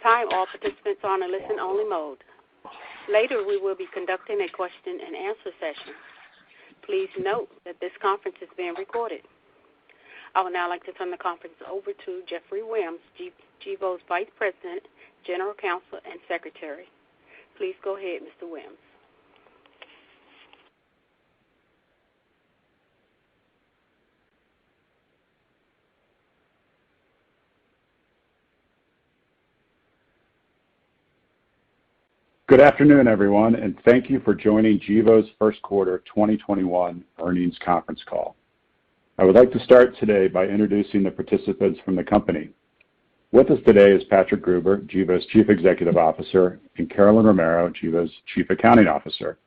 time, all participants are on a listen-only mode. Later, we will be conducting a question-and-answer session. Please note that this conference is being recorded. I would now like to turn the conference over to Jeffrey Williams, Gevo's Vice President, General Counsel, and Secretary. Please go ahead, Mr. Williams. Good afternoon, everyone, and thank you for joining Gevo's first quarter 2021 earnings conference call. I would like to start today by introducing the participants from the company. With us today is Patrick Gruber, Gevo's Chief Executive Officer, and Carolyn Romero, Gevo's Chief Accounting Officer.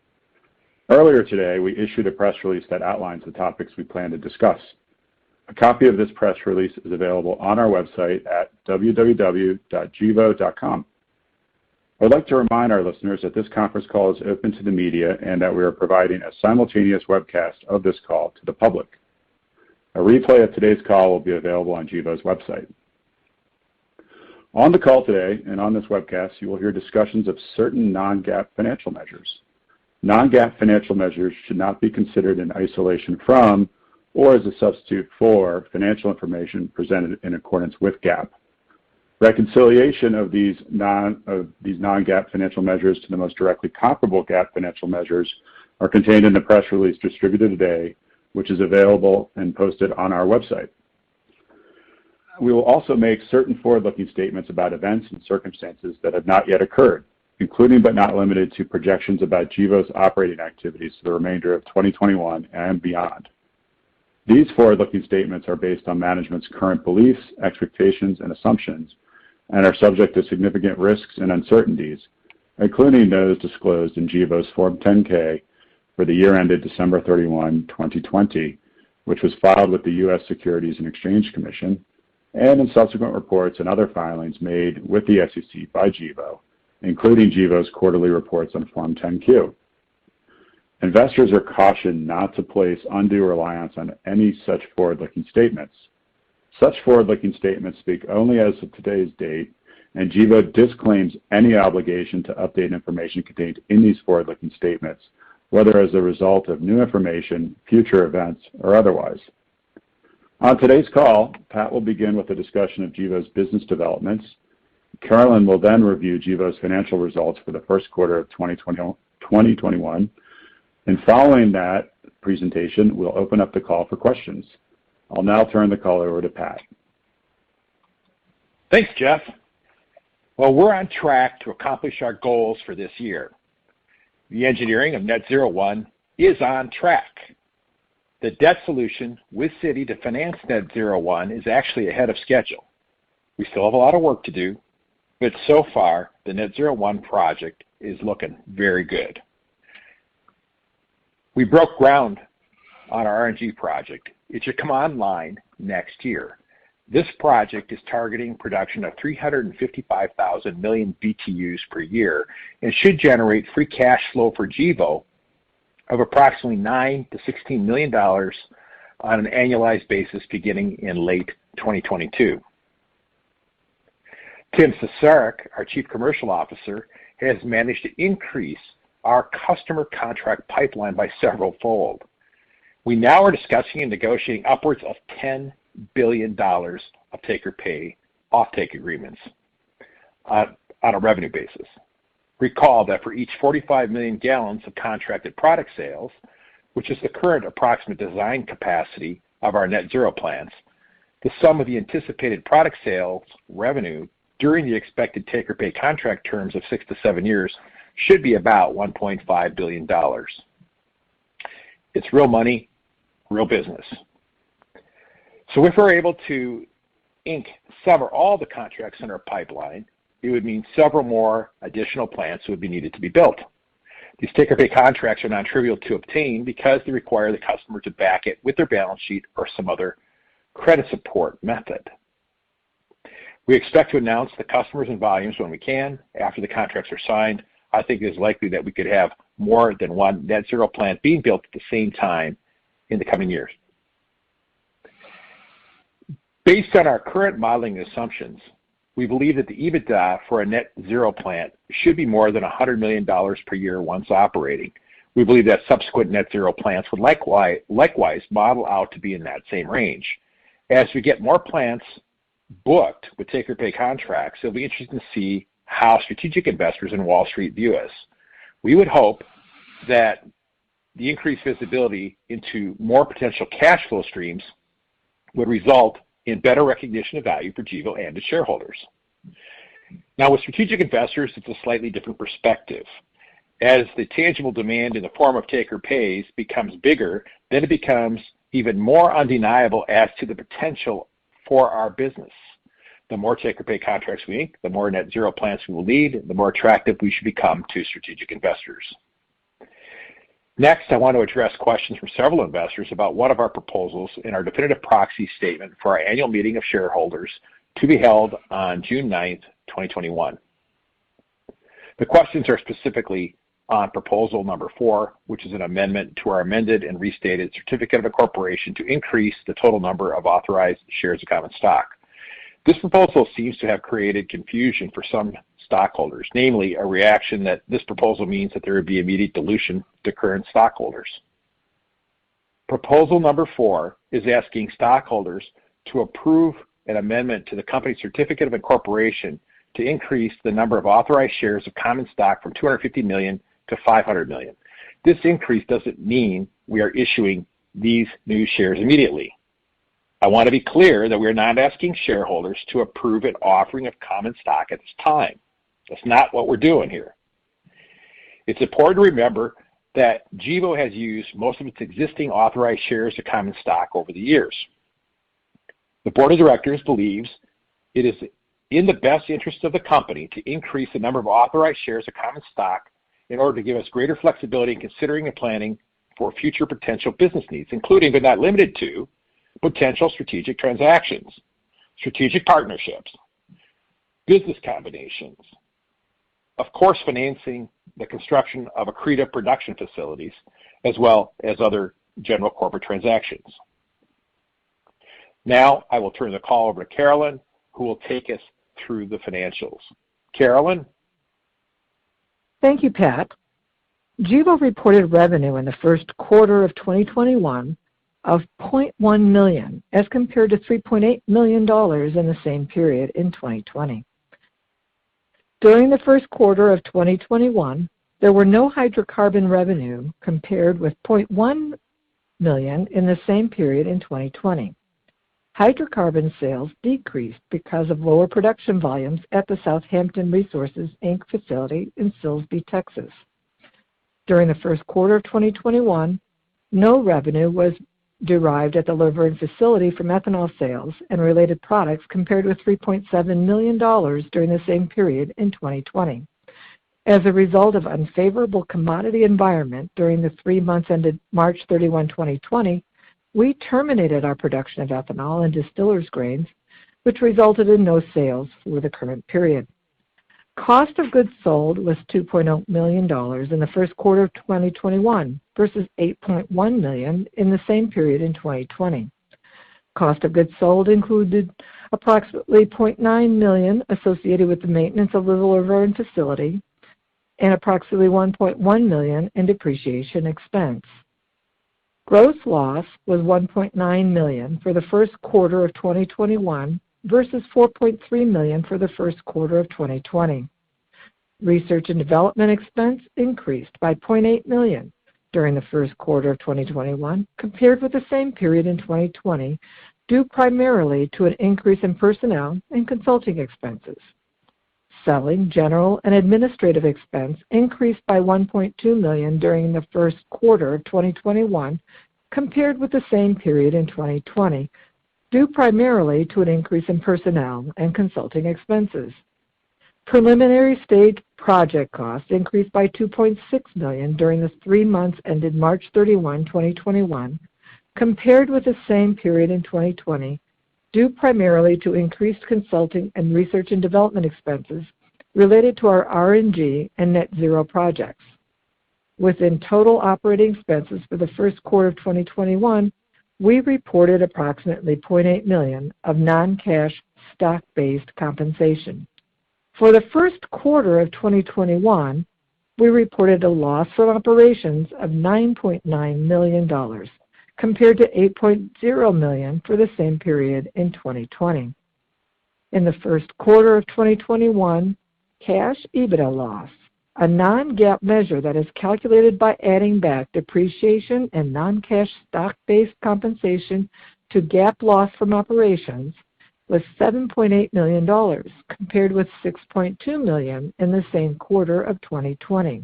Earlier today, we issued a press release that outlines the topics we plan to discuss. A copy of this press release is available on our website at www.gevo.com. I would like to remind our listeners that this conference call is open to the media and that we are providing a simultaneous webcast of this call to the public. A replay of today's call will be available on Gevo's website. On the call today and on this webcast, you will hear discussions of certain non-GAAP financial measures. Non-GAAP financial measures should not be considered in isolation from or as a substitute for financial information presented in accordance with GAAP. Reconciliation of these non-GAAP financial measures to the most directly comparable GAAP financial measures are contained in the press release distributed today, which is available and posted on our website. We will also make certain forward-looking statements about events and circumstances that have not yet occurred, including but not limited to projections about Gevo's operating activities for the remainder of 2021 and beyond. These forward-looking statements are based on management's current beliefs, expectations, and assumptions, and are subject to significant risks and uncertainties, including those disclosed in Gevo's Form 10-K for the year ended December 31, 2020, which was filed with the U.S. Securities and Exchange Commission, and in subsequent reports and other filings made with the SEC by Gevo, including Gevo's quarterly reports on Form 10-Q. Investors are cautioned not to place undue reliance on any such forward-looking statements. Such forward-looking statements speak only as of today's date, and Gevo disclaims any obligation to update information contained in these forward-looking statements, whether as a result of new information, future events, or otherwise. On today's call, Pat will begin with a discussion of Gevo's business developments. Carolyn will then review Gevo's financial results for the first quarter of 2021, and following that presentation, we'll open up the call for questions. I'll now turn the call over to Pat. Thanks, Jeff. Well, we're on track to accomplish our goals for this year. The engineering of Net Zero 1 is on track. The debt solution with Citi to finance Net Zero 1 is actually ahead of schedule. We still have a lot of work to do, but so far, the Net Zero 1 project is looking very good. We broke ground on our RNG project. It should come online next year. This project is targeting production of 355,000 million BTUs per year and should generate free cash flow for Gevo of approximately $9 to $16 million on an annualized basis beginning in late 2022. Tim Cesarek, our Chief Commercial Officer, has managed to increase our customer contract pipeline by several-fold. We now are discussing and negotiating upwards of $10 billion of take-or-pay offtake agreements on a revenue basis. Recall that for each 45 million gallons of contracted product sales, which is the current approximate design capacity of our net zero plants, the sum of the anticipated product sales revenue during the expected take-or-pay contract terms of 6 to 7 years should be about $1.5 billion. It's real money, real business. So if we're able to sever all the contracts in our pipeline, it would mean several more additional plants would be needed to be built. These take-or-pay contracts are non-trivial to obtain because they require the customer to back it with their balance sheet or some other credit support method. We expect to announce the customers and volumes when we can. After the contracts are signed, I think it is likely that we could have more than one net zero plant being built at the same time in the coming years. Based on our current modeling assumptions, we believe that the EBITDA for a net zero plant should be more than $100 million per year once operating. We believe that subsequent net zero plants would likewise model out to be in that same range. As we get more plants booked with take-or-pay contracts, it'll be interesting to see how strategic investors in Wall Street view us. We would hope that the increased visibility into more potential cash flow streams would result in better recognition of value for Gevo and its shareholders. Now, with strategic investors, it's a slightly different perspective. As the tangible demand in the form of take-or-pays becomes bigger, then it becomes even more undeniable as to the potential for our business. The more take-or-pay contracts we ink, the more net zero plants we will need, the more attractive we should become to strategic investors. Next, I want to address questions from several investors about one of our proposals in our definitive proxy statement for our annual meeting of shareholders to be held on June 9th, 2021. The questions are specifically on proposal number 4, which is an amendment to our amended and restated certificate of incorporation to increase the total number of authorized shares of common stock. This proposal seems to have created confusion for some stockholders, namely a reaction that this proposal means that there would be immediate dilution to current stockholders. Proposal number 4 is asking stockholders to approve an amendment to the company's certificate of incorporation to increase the number of authorized shares of common stock from 250 million to 500 million. This increase doesn't mean we are issuing these new shares immediately. I want to be clear that we are not asking shareholders to approve an offering of common stock at this time. That's not what we're doing here. It's important to remember that Gevo has used most of its existing authorized shares of common stock over the years. The board of directors believes it is in the best interest of the company to increase the number of authorized shares of common stock in order to give us greater flexibility in considering and planning for future potential business needs, including but not limited to potential strategic transactions, strategic partnerships, business combinations, of course financing the construction of accretive production facilities, as well as other general corporate transactions. Now I will turn the call over to Carolyn, who will take us through the financials. Carolyn? Thank you, Pat. Gevo reported revenue in the first quarter of 2021 of $0.1 million as compared to $3.8 million in the same period in 2020. During the first quarter of 2021, there were no hydrocarbon revenue compared with $0.1 million in the same period in 2020. Hydrocarbon sales decreased because of lower production volumes at the Southampton Resources, Inc. facility in Silsbee, Texas. During the first quarter of 2021, no revenue was derived at the Luverne facility from ethanol sales and related products compared with $3.7 million during the same period in 2020. As a result of unfavorable commodity environment during the 3 months ended March 31, 2020, we terminated our production of ethanol and distillers grains, which resulted in no sales for the current period. Cost of goods sold was $2.0 million in the first quarter of 2021 versus $8.1 million in the same period in 2020. Cost of goods sold included approximately $0.9 million associated with the maintenance of the Luverne facility and approximately $1.1 million in depreciation expense. Gross loss was $1.9 million for the first quarter of 2021 versus $4.3 million for the first quarter of 2020. Research and development expense increased by $0.8 million during the first quarter of 2021 compared with the same period in 2020, due primarily to an increase in personnel and consulting expenses. Selling, general, and administrative expense increased by $1.2 million during the first quarter of 2021 compared with the same period in 2020, due primarily to an increase in personnel and consulting expenses. Preliminary stage project costs increased by $2.6 million during the 3 months ended March 31, 2021, compared with the same period in 2020, due primarily to increased consulting and research and development expenses related to our RNG and net zero projects. Within total operating expenses for the first quarter of 2021, we reported approximately $0.8 million of non-cash stock-based compensation. For the first quarter of 2021, we reported a loss from operations of $9.9 million, compared to $8.0 million for the same period in 2020. In the first quarter of 2021, cash EBITDA loss, a non-GAAP measure that is calculated by adding back depreciation and non-cash stock-based compensation to GAAP loss from operations, was $7.8 million, compared with $6.2 million in the same quarter of 2020.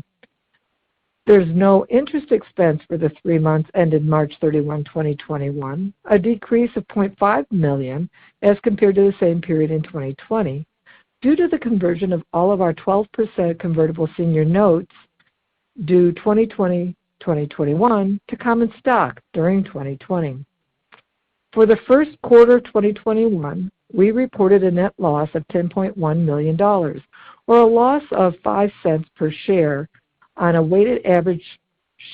There's no interest expense for the 3 months ended March 31, 2021, a decrease of $0.5 million as compared to the same period in 2020, due to the conversion of all of our 12% convertible senior notes due 2020-2021 to common stock during 2020. For the first quarter of 2021, we reported a net loss of $10.1 million, or a loss of 5 cents per share on a weighted average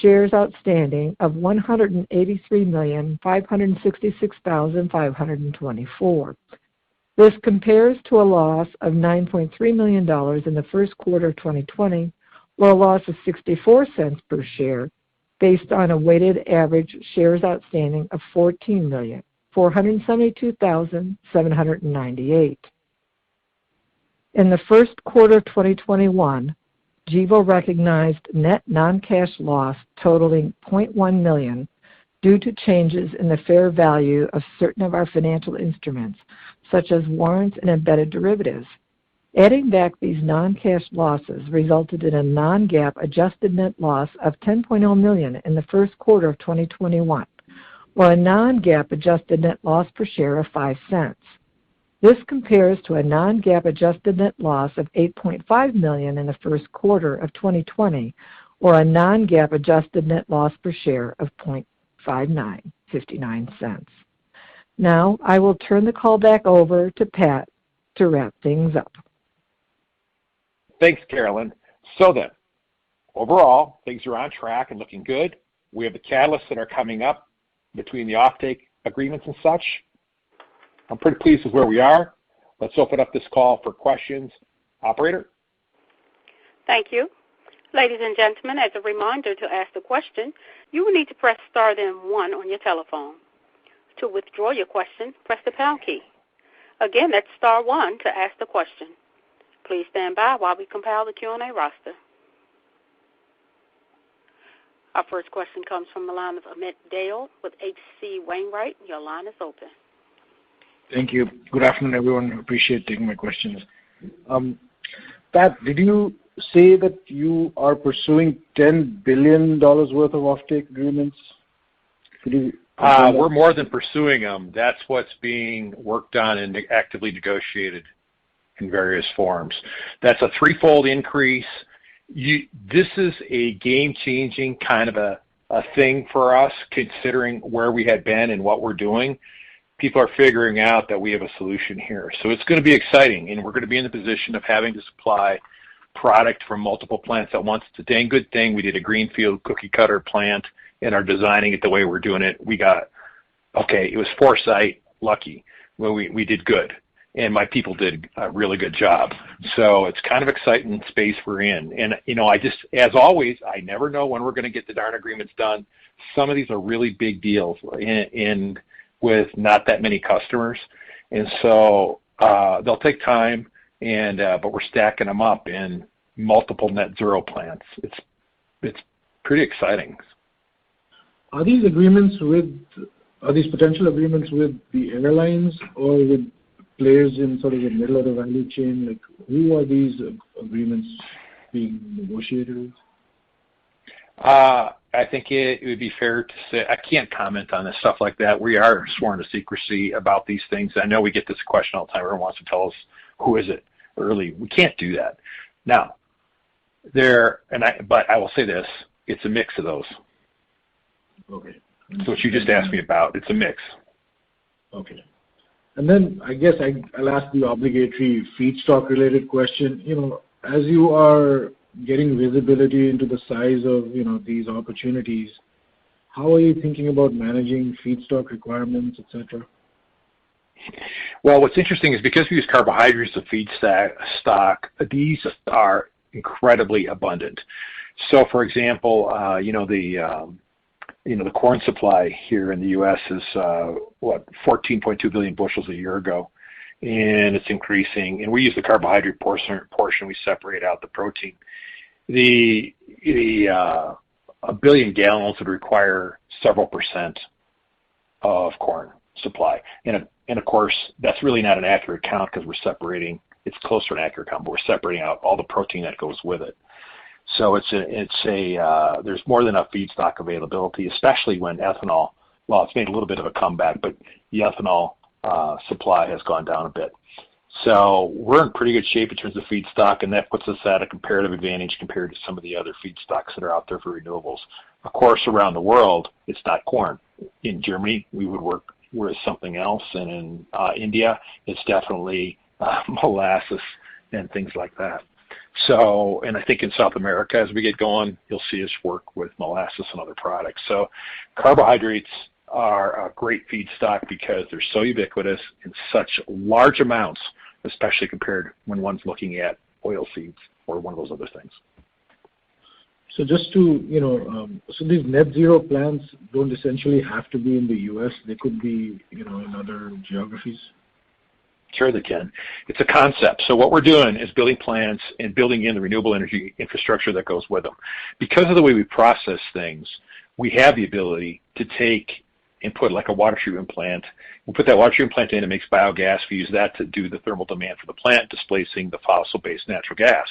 shares outstanding of 183,566,524. This compares to a loss of $9.3 million in the first quarter of 2020, or a loss of 64 cents per share, based on a weighted average shares outstanding of 14,472,798. In the first quarter of 2021, Gevo recognized net non-cash loss totaling $0.1 million due to changes in the fair value of certain of our financial instruments, such as warrants and embedded derivatives. Adding back these non-cash losses resulted in a non-GAAP adjusted net loss of $10.0 million in the first quarter of 2021, or a non-GAAP adjusted net loss per share of 5 cents. This compares to a non-GAAP adjusted net loss of $8.5 million in the first quarter of 2020, or a non-GAAP adjusted net loss per share of 0.59 cents. Now, I will turn the call back over to Pat to wrap things up. Thanks, Carolyn. So then, overall, things are on track and looking good. We have the catalysts that are coming up between the offtake agreements and such. I'm pretty pleased with where we are. Let's open up this call for questions. Operator? Thank you. Ladies and gentlemen, as a reminder to ask the question, you will need to press star then 1 on your telephone. To withdraw your question, press the pound key. Again, that's star 1 to ask the question. Please stand by while we compile the Q&A roster. Our first question comes from the line of Amit Dayal with H.C. Wainwright. Your line is open. Thank you. Good afternoon, everyone. Appreciate taking my questions. Pat, did you say that you are pursuing $10 billion worth of offtake agreements? We're more than pursuing them. That's what's being worked on and actively negotiated in various forms. That's a threefold increase. This is a game-changing kind of a thing for us, considering where we had been and what we're doing. People are figuring out that we have a solution here. So it's going to be exciting, and we're going to be in the position of having to supply product from multiple plants at once. It's a dang good thing we did a greenfield cookie-cutter plant and are designing it the way we're doing it. It was foresight, lucky. Well, we did good, and my people did a really good job. So it's kind of exciting space we're in. And, as always, I never know when we're going to get the darn agreements done. Some of these are really big deals and with not that many customers. And so they'll take time, but we're stacking them up in multiple net zero plants. It's pretty exciting. Are these potential agreements with the airlines or with players in sort of the middle of the value chain? Like, who are these agreements being negotiated with? I think it would be fair to say I can't comment on this stuff like that. We are sworn to secrecy about these things. I know we get this question all the time. Everyone wants to tell us who is it early. We can't do that. Now, but I will say this: it's a mix of those. Okay. So what you just asked me about, it's a mix. Okay. And then I guess I'll ask the obligatory feedstock-related question. As you are getting visibility into the size of, these opportunities, how are you thinking about managing feedstock requirements, et cetera? Well, what's interesting is because we use carbohydrates as feedstock, these are incredibly abundant. So, for example, the corn supply here in the U.S. is 14.2 billion bushels a year ago, and it's increasing. And we use the carbohydrate portion. We separate out the protein. A billion gallons would require several percent of corn supply, and of course that's really not an accurate count because we're separating. It's close to an accurate count, but we're separating out all the protein that goes with it. So there's more than enough feedstock availability, especially when ethanol. Well, it's made a little bit of a comeback, but the ethanol supply has gone down a bit. So we're in pretty good shape in terms of feedstock, and that puts us at a comparative advantage compared to some of the other feedstocks that are out there for renewables. Of course, around the world, it's not corn. In Germany, we would work with something else, and in India, it's definitely molasses and things like that. So, and I think in South America, as we get going, you'll see us work with molasses and other products. So carbohydrates are a great feedstock because they're so ubiquitous in such large amounts, especially compared when one's looking at oil seeds or one of those other things. So just to, so these net zero plants don't essentially have to be in the U.S. They could be, in other geographies? Sure they can. It's a concept. So what we're doing is building plants and building in the renewable energy infrastructure that goes with them. Because of the way we process things, we have the ability to take and put like a water treatment plant. We'll put that water treatment plant in, it makes biogas. We use that to do the thermal demand for the plant, displacing the fossil-based natural gas.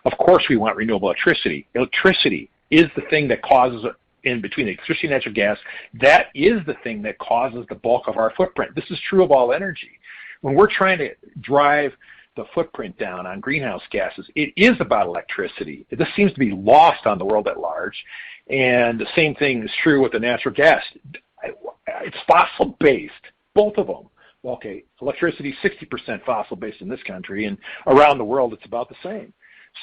Of course, we want renewable electricity. Electricity is the thing that causes, in between electricity and natural gas, that is the thing that causes the bulk of our footprint. This is true of all energy. When we're trying to drive the footprint down on greenhouse gases, it is about electricity. This seems to be lost on the world at large. And the same thing is true with the natural gas. It's fossil-based, both of them. Okay, electricity, 60% fossil-based in this country, and around the world it's about the same.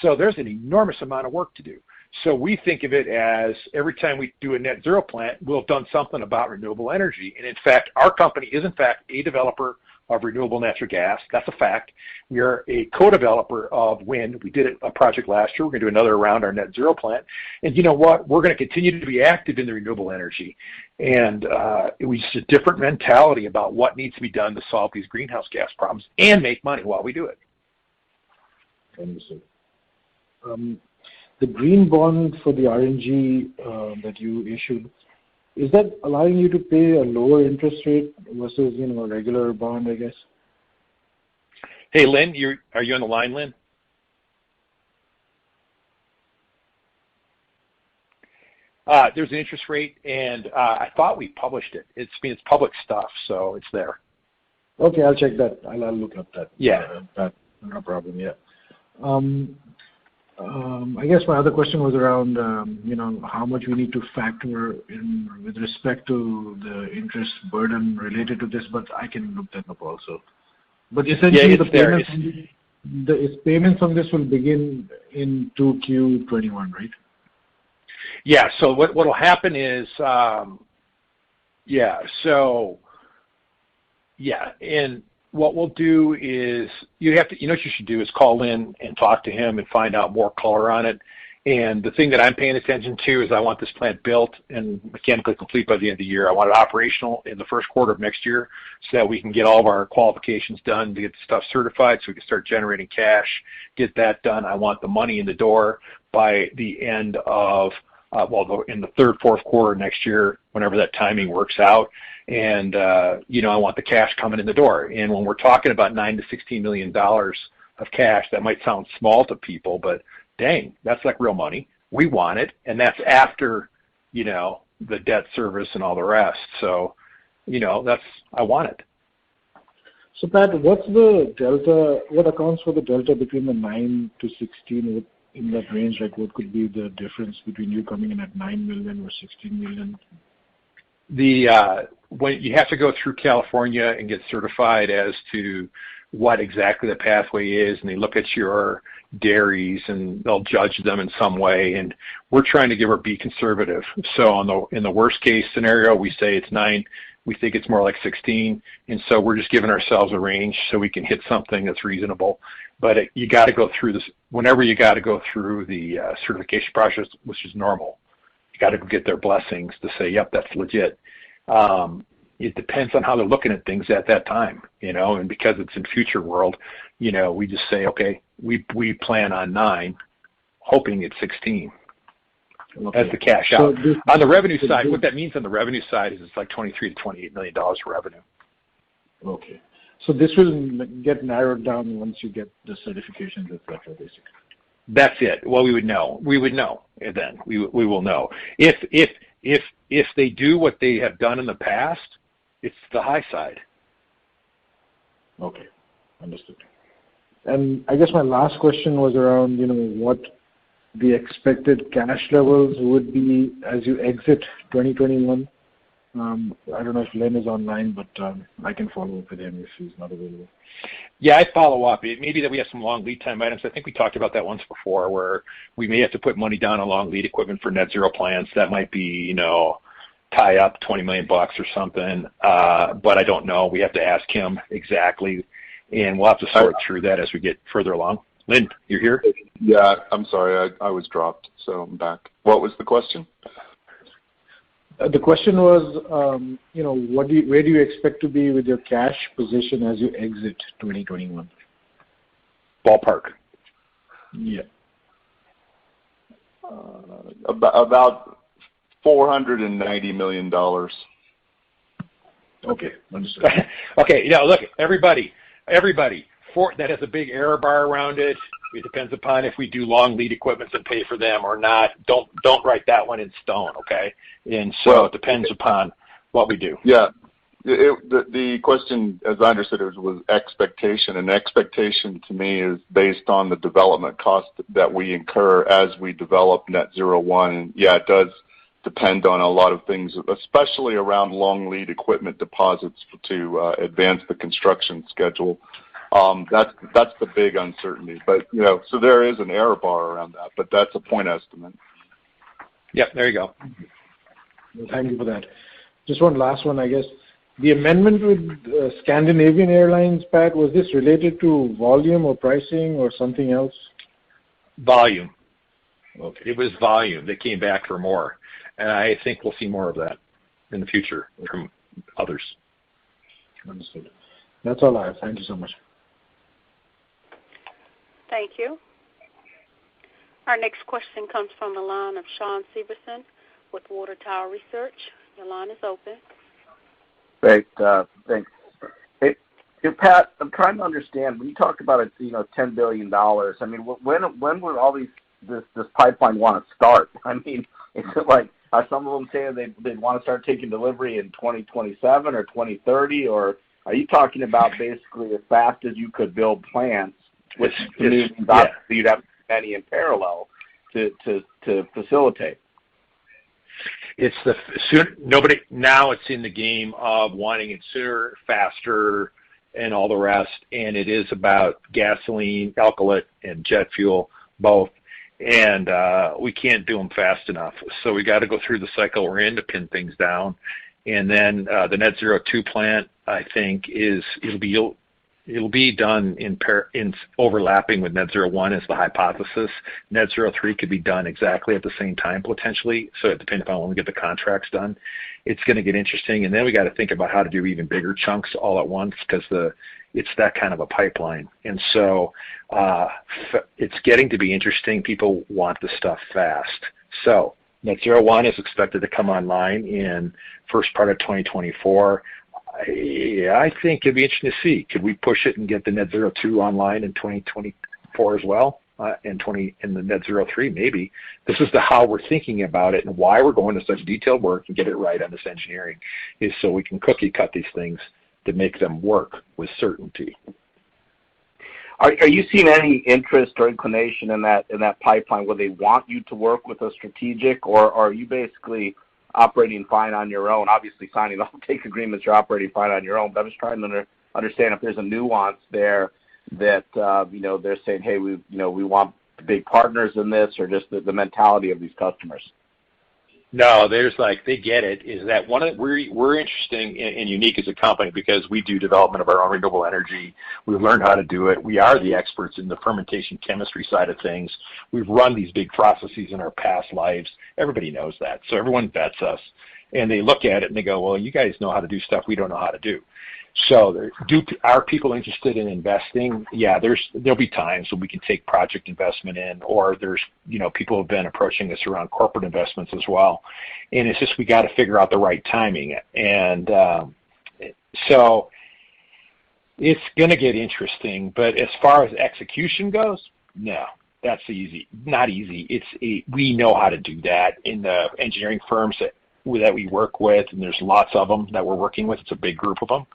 So there's an enormous amount of work to do. So we think of it as every time we do a net zero plant, we'll have done something about renewable energy. And in fact, our company is in fact a developer of renewable natural gas. That's a fact. We are a co-developer of wind. We did a project last year. We're going to do another around our net zero plant. And you know what? We're going to continue to be active in the renewable energy. And it was just a different mentality about what needs to be done to solve these greenhouse gas problems and make money while we do it. Understood. The green bond for the RNG that you issued, is that allowing you to pay a lower interest rate versus, a regular bond, I guess? Hey, Lynn, are you on the line, Lynn? There's an interest rate, and I thought we published it. It's public stuff, so it's there. Okay, I'll check that. I'll look up that. Yeah. No problem, yeah. I guess my other question was around, how much we need to factor in with respect to the interest burden related to this, but I can look that up also. But essentially, the payments on this will begin in 2Q21, right? Yeah. So what will happen is, and what we'll do is what you should do is call in and talk to him and find out more color on it. And the thing that I'm paying attention to is I want this plant built and mechanically complete by the end of the year. I want it operational in the first quarter of next year so that we can get all of our qualifications done to get the stuff certified so we can start generating cash, get that done. I want the money in the door by the end of, in the third, fourth quarter next year, whenever that timing works out. And, I want the cash coming in the door. And when we're talking about $9 to $16 million of cash, that might sound small to people, but dang, that's like real money. We want it. And that's after, the debt service and all the rest. So, I want it. So Pat, what's the delta, what accounts for the delta between the 9 to 16 in that range? Like what could be the difference between you coming in at 9 million or 16 million? When you have to go through California and get certified as to what exactly the pathway is, and they look at your dairies and they'll judge them in some way, and we're trying to be conservative. So in the worst case scenario, we say it's 9 We think it's more like 16, and so we're just giving ourselves a range so we can hit something that's reasonable. But you got to go through this whenever you got to go through the certification process, which is normal. You got to get their blessings to say, yep, that's legit. It depends on how they're looking at things at that time, and because it's in future world, we just say, okay, we plan on 9, hoping it's 16. Okay. As the cash out. On the revenue side, what that means on the revenue side is it's like $23 to $28 million for revenue. Okay. So this will get narrowed down once you get the certifications, et cetera, basically. That's it. Well, we would know. We would know then. We will know. If they do what they have done in the past, it's the high side. Okay. Understood. And I guess my last question was around, what the expected cash levels would be as you exit 2021. I don't know if Len is online, but I can follow up with him if he's not available. Yeah, I'd follow up. It may be that we have some long lead time items. I think we talked about that once before, where we may have to put money down on long lead equipment for net zero plants. That might be, tie up $20 million or something. But I don't know. We have to ask him exactly, and we'll have to sort through that as we get further along. Lynn, you're here? Yeah, I'm sorry. I was dropped, so I'm back. What was the question? The question was, where do you expect to be with your cash position as you exit 2021? Ballpark. Yeah. About $490 million. Okay, understood. Okay, look, everybody, that has a big error bar around it. It depends upon if we do long lead equipment and pay for them or not. Don't write that one in stone, okay? And so it depends upon what we do. Yeah. The question, as I understood it, was expectation, and expectation to me is based on the development cost that we incur as we develop Net Zero 1. And yeah, it does depend on a lot of things, especially around long lead equipment deposits to advance the construction schedule. That's the big uncertainty. But so there is an error bar around that, but that's a point estimate. Yep, there you go. Well, thank you for that. Just one last one, I guess. The amendment with Scandinavian Airlines, Pat, was this related to volume or pricing or something else? Volume. Okay. It was volume. They came back for more. And I think we'll see more of that in the future from others. Understood. That's all I have. Thank you so much. Thank you. Our next question comes from the line of Sean Severson with Water Tower Research. Your line is open. Great. Thanks. Hey, Pat, I'm trying to understand, when you talk about $10 billion, I mean, when would all this pipeline want to start? I mean, is it like, are some of them saying they want to start taking delivery in 2027 or 2030, or are you talking about basically as fast as you could build plants, which to me means obviously you'd have many in parallel to facilitate? It's now it's in the game of wanting it sooner, faster, and all the rest, and it is about gasoline, alkylate, and jet fuel, both. And we can't do them fast enough. So we got to go through the cycle we're in to pin things down. And then the Net Zero 2 plant, I think, it'll be done in overlapping with Net Zero 1 as the hypothesis. Net Zero 3 could be done exactly at the same time potentially. So it depends on when we get the contracts done. It's going to get interesting. And then we got to think about how to do even bigger chunks all at once because it's that kind of a pipeline. And so it's getting to be interesting. People want the stuff fast. So Net Zero 1 is expected to come online in first part of 2024. I think it'd be interesting to see. Could we push it and get the Net Zero 2 online in 2024 as well? And the Net Zero 3, maybe. This is how we're thinking about it and why we're going to such detailed work and get it right on this engineering is so we can cookie cut these things to make them work with certainty. Are you seeing any interest or inclination in that pipeline where they want you to work with a strategic, or are you basically operating fine on your own? Obviously, signing offtake agreements, you're operating fine on your own. But I'm just trying to understand if there's a nuance there that they're saying, hey, we want big partners in this, or just the mentality of these customers. No, they get it. Is that we're interesting and unique as a company because we do development of our own renewable energy. We've learned how to do it. We are the experts in the fermentation chemistry side of things. We've run these big processes in our past lives. Everybody knows that. So everyone vets us. And they look at it and they go, well, you guys know how to do stuff we don't know how to do. So are people interested in investing? Yeah, there'll be times when we can take project investment in, or there's, people have been approaching us around corporate investments as well. And it's just we got to figure out the right timing. And so it's going to get interesting. But as far as execution goes, no, that's not easy. We know how to do that in the engineering firms that we work with, and there's lots of them that we're working with. It's a big group of them.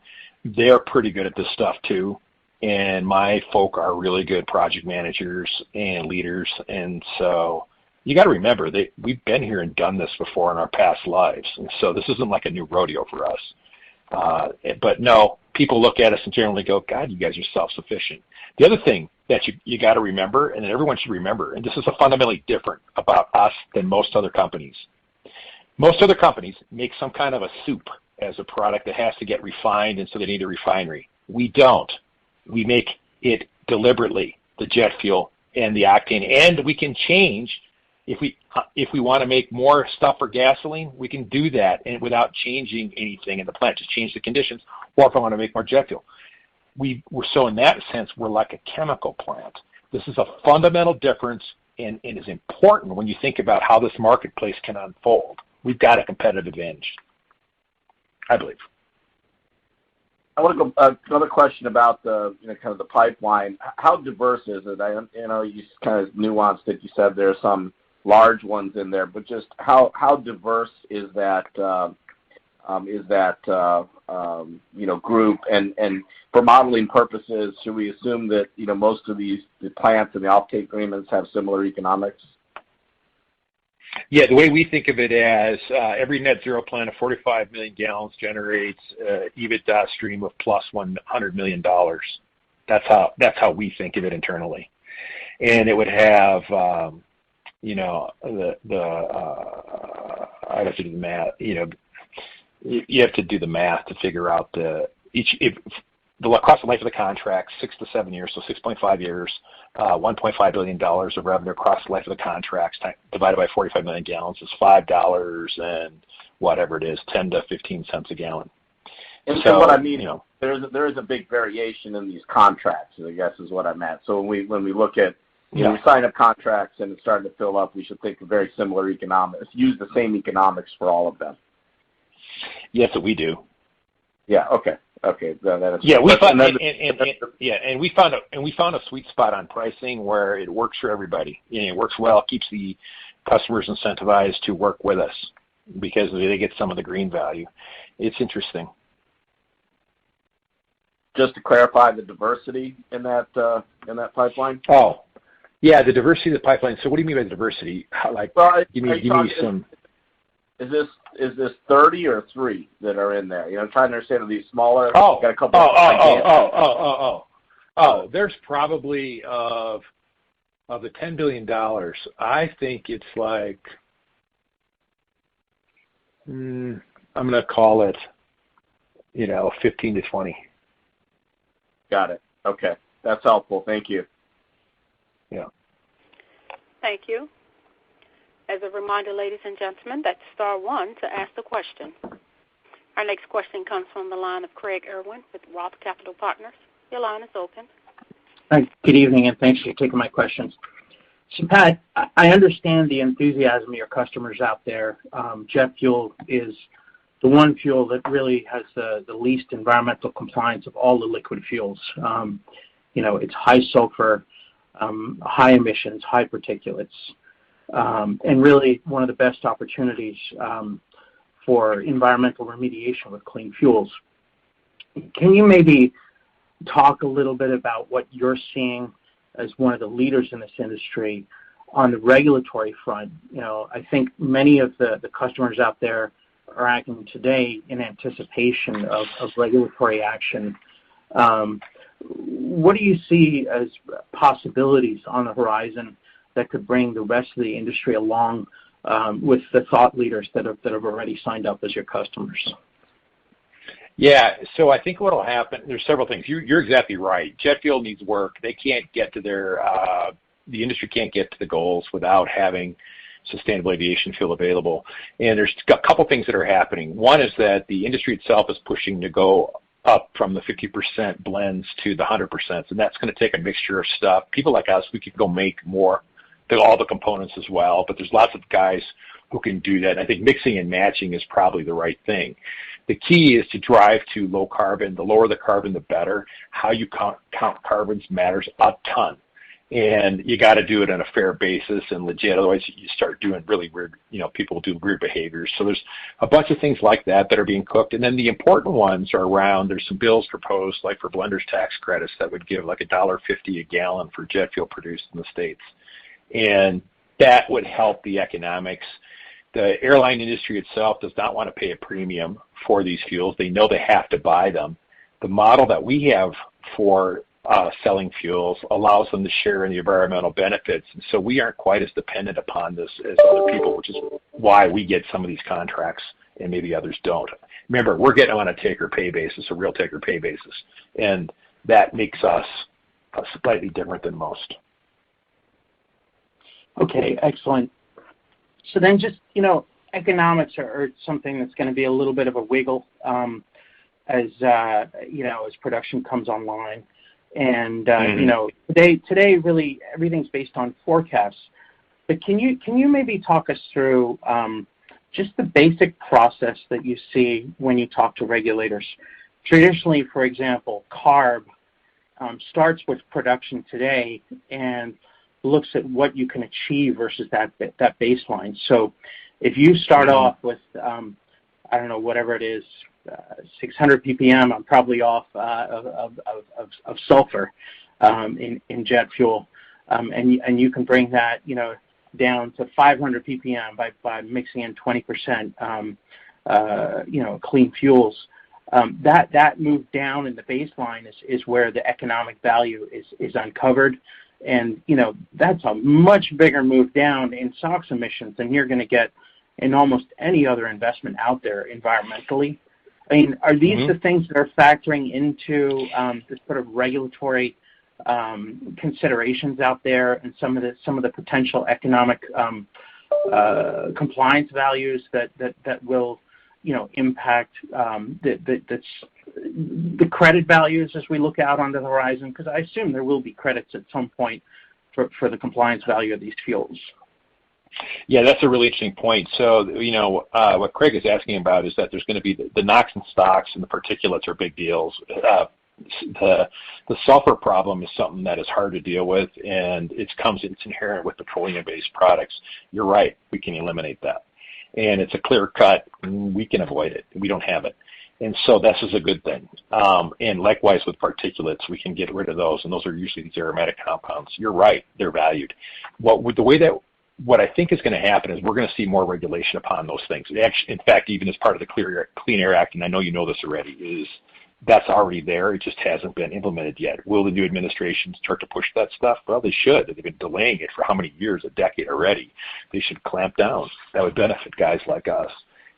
They're pretty good at this stuff too, and my folk are really good project managers and leaders, and so you got to remember we've been here and done this before in our past lives, and so this isn't like a new rodeo for us. But no, people look at us and generally go, God, you guys are self-sufficient. The other thing that you got to remember, and that everyone should remember, and this is fundamentally different about us than most other companies. Most other companies make some kind of a soup as a product that has to get refined, and so they need a refinery. We don't. We make it deliberately, the jet fuel and the octane, and we can change if we want to make more stuff for gasoline, we can do that and without changing anything in the plant, just change the conditions. Or if I want to make more jet fuel, so in that sense we're like a chemical plant. This is a fundamental difference, and it is important when you think about how this marketplace can unfold. We've got a competitive advantage, I believe. I want to go another question about the kind of the pipeline. How diverse is it? You kind of nuanced it. You said there are some large ones in there, but just how diverse is that group? And for modeling purposes, should we assume that most of the plants and the offtake agreements have similar economics? Yeah, the way we think of it as every net zero plant of 45 million gallons generates EBITDA stream of plus $100 million. That's how we think of it internally, and it would have I'd have to do the math. You have to do the math to figure out across the life of the contract, 6 to 7 years, so 6.5 years, $1.5 billion of revenue across the life of the contracts divided by 45 million gallons is $5 and whatever it is, 10 to 15 cents a gallon. And so what I mean, there is a big variation in these contracts, I guess is what I meant. So when we look at, we sign up contracts and it's starting to fill up, we should think of very similar economics, use the same economics for all of them. Yes, what we do. Yeah. Okay. Yeah, we found a sweet spot on pricing where it works for everybody. It works well. It keeps the customers incentivized to work with us because they get some of the green value. It's interesting. Just to clarify the diversity in that pipeline. Oh, yeah, the diversity of the pipeline. So, what do you mean by diversity? Give me some. Is this 30 or 3 that are in there? I'm trying to understand, are these smaller? Got a couple. There's probably of the $10 billion. I think it's like I'm going to call it, 15 to 20. Got it. Okay, that's helpful. Thank you. Yeah. Thank you. As a reminder, ladies and gentlemen, that's star 1 to ask the question. Our next question comes from the line of Craig Irwin with Roth Capital Partners. Your line is open. Hi, good evening, and thanks for taking my questions. So, Pat, I understand the enthusiasm of your customers out there. Jet fuel is the one fuel that really has the least environmental compliance of all the liquid fuels. It's high sulfur, high emissions, high particulates. And really one of the best opportunities for environmental remediation with clean fuels. Can you maybe talk a little bit about what you're seeing as one of the leaders in this industry on the regulatory front? I think many of the customers out there are acting today in anticipation of regulatory action. What do you see as possibilities on the horizon that could bring the rest of the industry along with the thought leaders that have already signed up as your customers? Yeah, so I think what will happen, there's several things. You're exactly right. Jet fuel needs work. They can't get to the industry can't get to the goals without having sustainable aviation fuel available. And there's a couple things that are happening. One is that the industry itself is pushing to go up from the 50% blends to the 100%, and that's going to take a mixture of stuff. People like us, we could go make more, all the components as well, but there's lots of guys who can do that. I think mixing and matching is probably the right thing. The key is to drive to low carbon. The lower the carbon, the better. How you count carbons matters a ton. And you got to do it on a fair basis and legit. Otherwise, you start doing really weird, people do weird behaviors. So there's a bunch of things like that that are being cooked. And then the important ones are around, there's some bills proposed, like for blenders tax credits that would give like $1.50 a gallon for jet fuel produced in the States. And that would help the economics. The airline industry itself does not want to pay a premium for these fuels. They know they have to buy them. The model that we have for selling fuels allows them to share in the environmental benefits. And so we aren't quite as dependent upon this as other people, which is why we get some of these contracts and maybe others don't. Remember, we're getting on a take-or-pay basis, a real take-or-pay basis, and that makes us slightly different than most. Okay, excellent. So then just, economics are something that's going to be a little bit of a wiggle as production comes online. And, today really everything's based on forecasts. But can you maybe talk us through just the basic process that you see when you talk to regulators? Traditionally, for example, CARB starts with production today and looks at what you can achieve versus that baseline. So if you start off with, whatever it is, 600 ppm, I'm probably off of sulfur in jet fuel, and you can bring that, down to 500 ppm by mixing in 20%, clean fuels. That move down in the baseline is where the economic value is uncovered. And, that's a much bigger move down in SOx emissions than you're going to get in almost any other investment out there environmentally. I mean, are these the things that are factoring into the sort of regulatory considerations out there and some of the potential economic compliance values that will, impact the credit values as we look out onto the horizon? Because I assume there will be credits at some point for the compliance value of these fuels. Yeah, that's a really interesting point. So, what Craig is asking about is that there's going to be the NOx and SOx and the particulates are big deals. The sulfur problem is something that is hard to deal with, and it's inherent with petroleum-based products. You're right, we can eliminate that. And it's a clear cut, we can avoid it. We don't have it. And so this is a good thing. And likewise with particulates, we can get rid of those, and those are usually these aromatic compounds. You're right, they're valued. What I think is going to happen is we're going to see more regulation upon those things. In fact, even as part of the Clean Air Act, and I know you know this already, is that's already there. It just hasn't been implemented yet. Will the new administration start to push that stuff? Well, they should. They've been delaying it for how many years? A decade already. They should clamp down. That would benefit guys like us.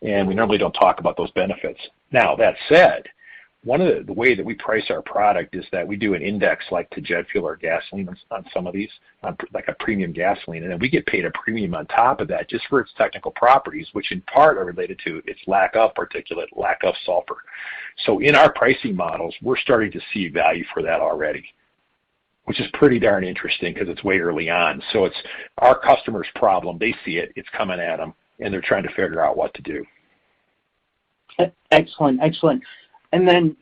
And we normally don't talk about those benefits. Now, that said, one of the way that we price our product is that we do an index like to jet fuel or gasoline on some of these, like a premium gasoline, and then we get paid a premium on top of that just for its technical properties, which in part are related to its lack of particulate, lack of sulfur. So in our pricing models, we're starting to see value for that already, which is pretty darn interesting because it's way early on. So it's our customer's problem. They see it. It's coming at them, and they're trying to figure out what to do. Excellent, excellent. And then,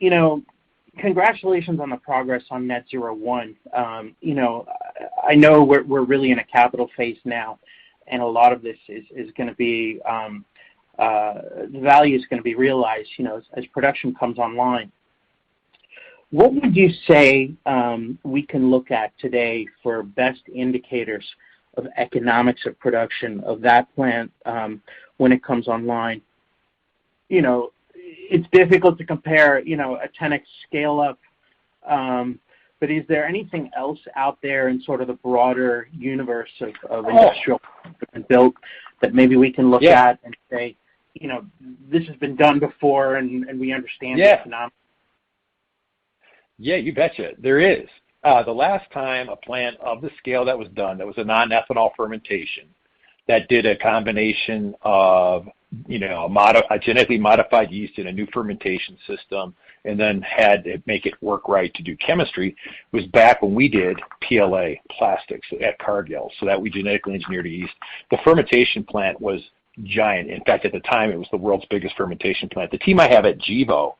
congratulations on the progress on Net Zero 1. I know we're really in a capital phase now, and a lot of this is going to be, the value is going to be realized, as production comes online. What would you say we can look at today for best indicators of economics of production of that plant when it comes online? It's difficult to compare, a 10x scale up, but is there anything else out there in sort of the broader universe of industrial built that maybe we can look at and say, you know, this has been done before and we understand the economics? Yeah, you betcha. There is. The last time a plant of the scale that was done, that was a non-ethanol fermentation, that did a combination of, you know, a genetically modified yeast in a new fermentation system, and then had to make it work right to do chemistry, was back when we did PLA plastics at Cargill, so that we genetically engineered a yeast. The fermentation plant was giant. In fact, at the time, it was the world's biggest fermentation plant. The team I have at Gevo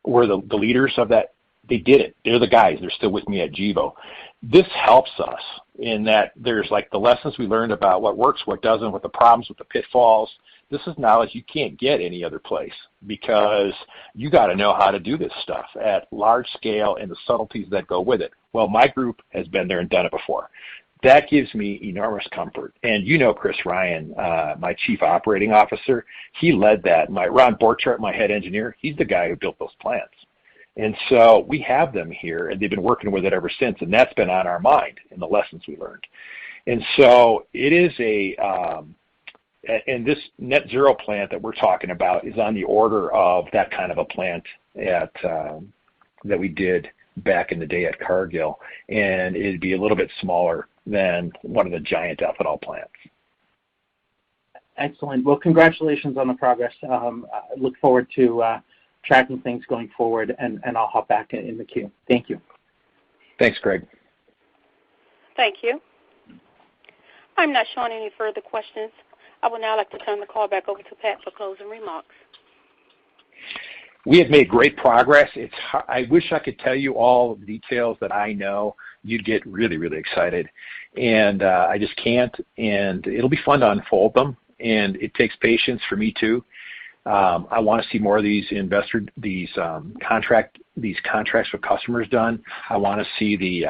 were the leaders of that. They did it. They're the guys. They're still with me at Gevo. This helps us in that there's like the lessons we learned about what works, what doesn't, what the problems, what the pitfalls. This is knowledge you can't get any other place because you got to know how to do this stuff at large scale and the subtleties that go with it. Well, my group has been there and done it before. That gives me enormous comfort. And you know Chris Ryan, my chief operating officer, he led that. Ron Borchardt, my head engineer, he's the guy who built those plants. And so we have them here, and they've been working with it ever since, and that's been on our mind in the lessons we learned. And so it is and this net zero plant that we're talking about is on the order of that kind of a plant at that we did back in the day at Cargill, and it'd be a little bit smaller than one of the giant ethanol plants. Excellent. Well, congratulations on the progress. I look forward to tracking things going forward, and I'll hop back in the queue. Thank you. Thanks, Greg. Thank you. I'm not showing any further questions. I would now like to turn the call back over to Pat for closing remarks. We have made great progress. I wish I could tell you all the details that I know. You'd get really, really excited. And I just can't. And it'll be fun to unfold them. And it takes patience for me too. I want to see more of these contracts with customers done. I want to see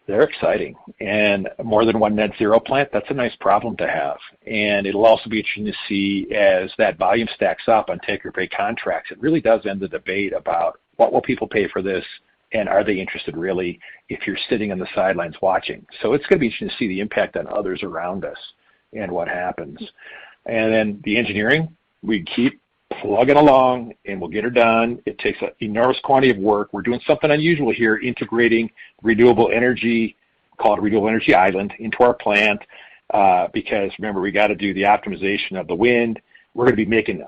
they're exciting. And more than one net zero plant, that's a nice problem to have. And it'll also be interesting to see as that volume stacks up on take-or-pay contracts. It really does end the debate about what will people pay for this and are they interested really if you're sitting on the sidelines watching. So it's going to be interesting to see the impact on others around us and what happens. And then the engineering, we keep plugging along and we'll get her done. It takes an enormous quantity of work. We're doing something unusual here, integrating renewable energy, called Renewable Energy Island, into our plant because remember, we got to do the optimization of the wind. We're going to be making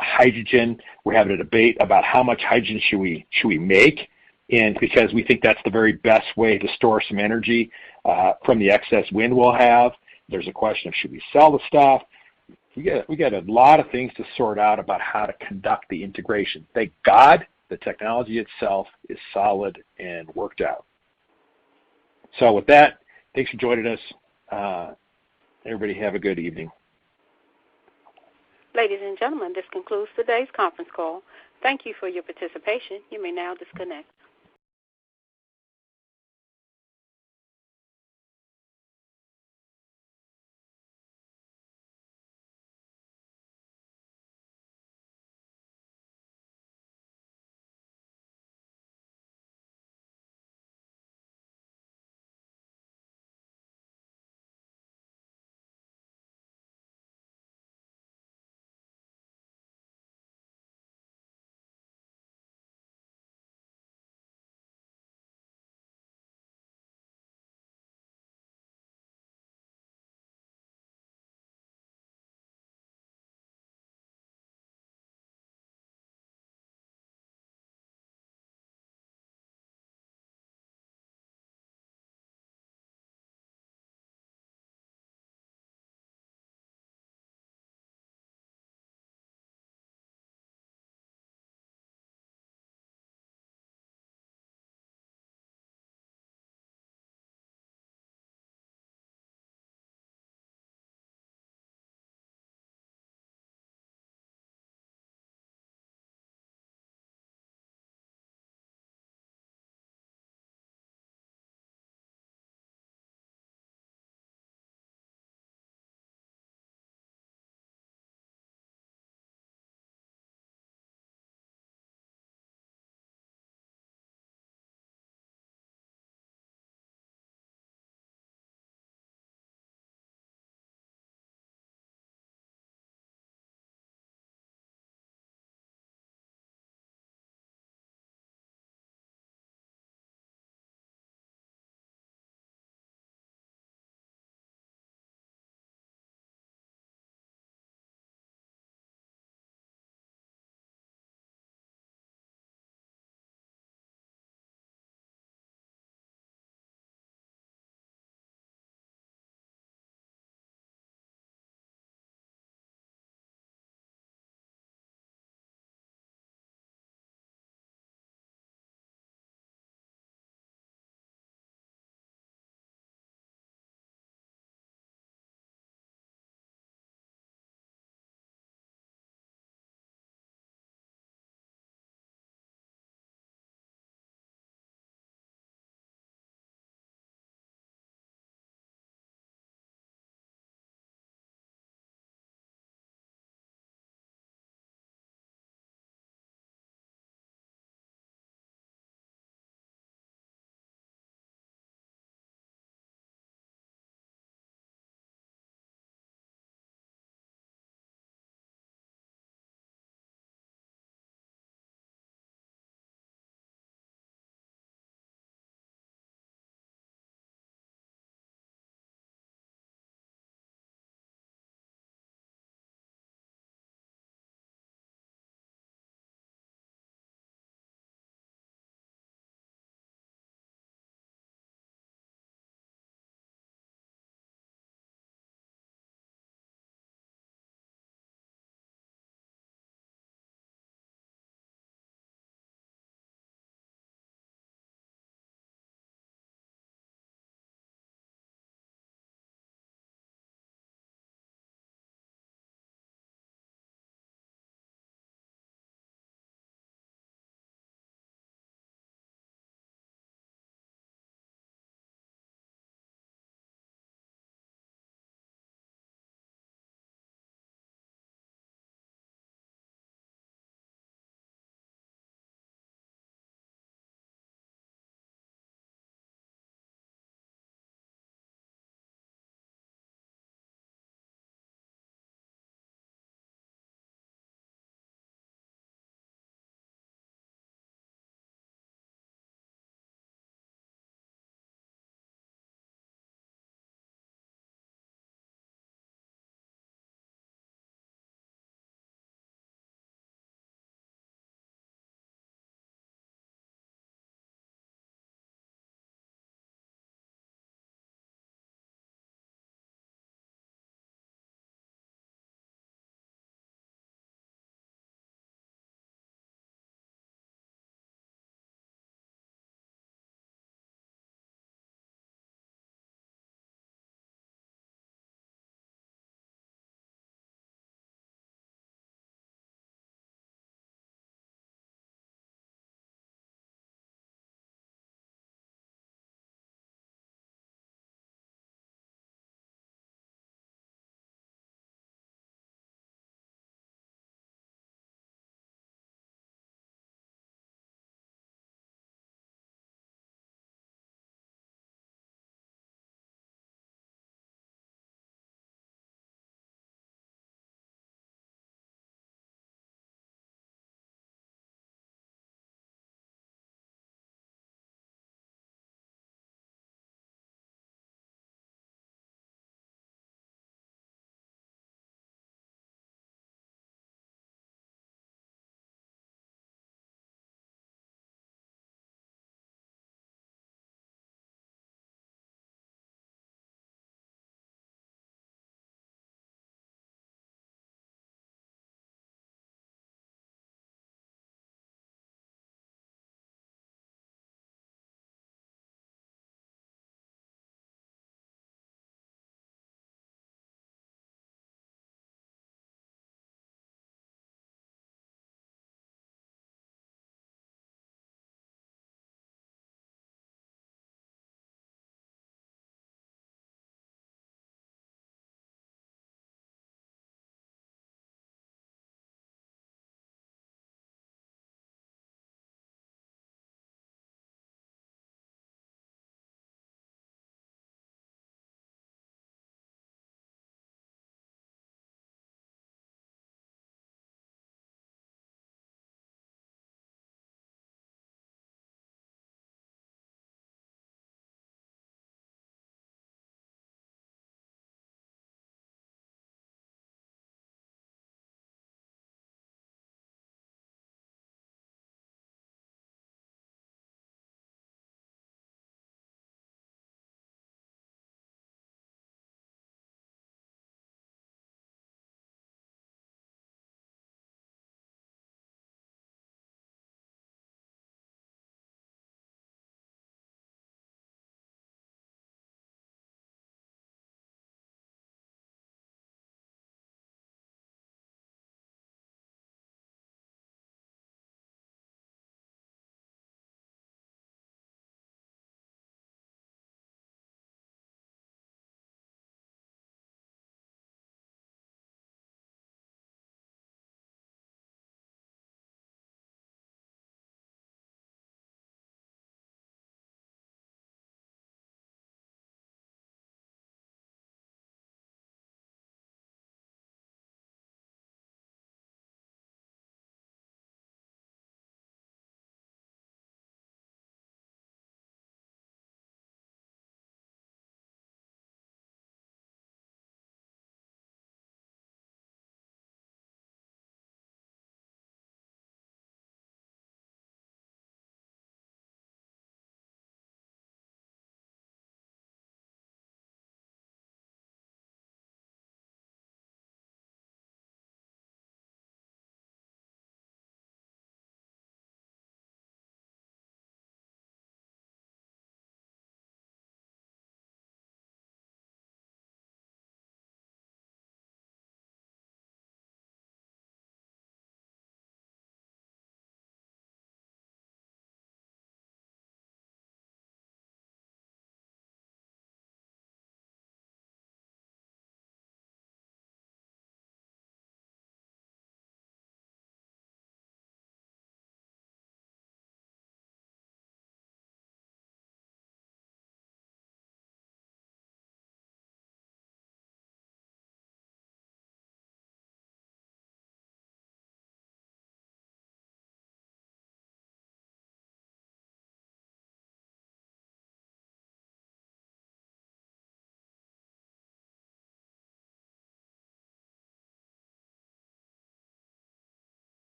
hydrogen. We're having a debate about how much hydrogen should we make, and because we think that's the very best way to store some energy from the excess wind we'll have. There's a question of should we sell the stuff? We got a lot of things to sort out about how to conduct the integration. Thank God the technology itself is solid and worked out. So with that, thanks for joining us. Everybody have a good evening. Ladies and gentlemen, this concludes today's conference call. Thank you for your participation. You may now disconnect.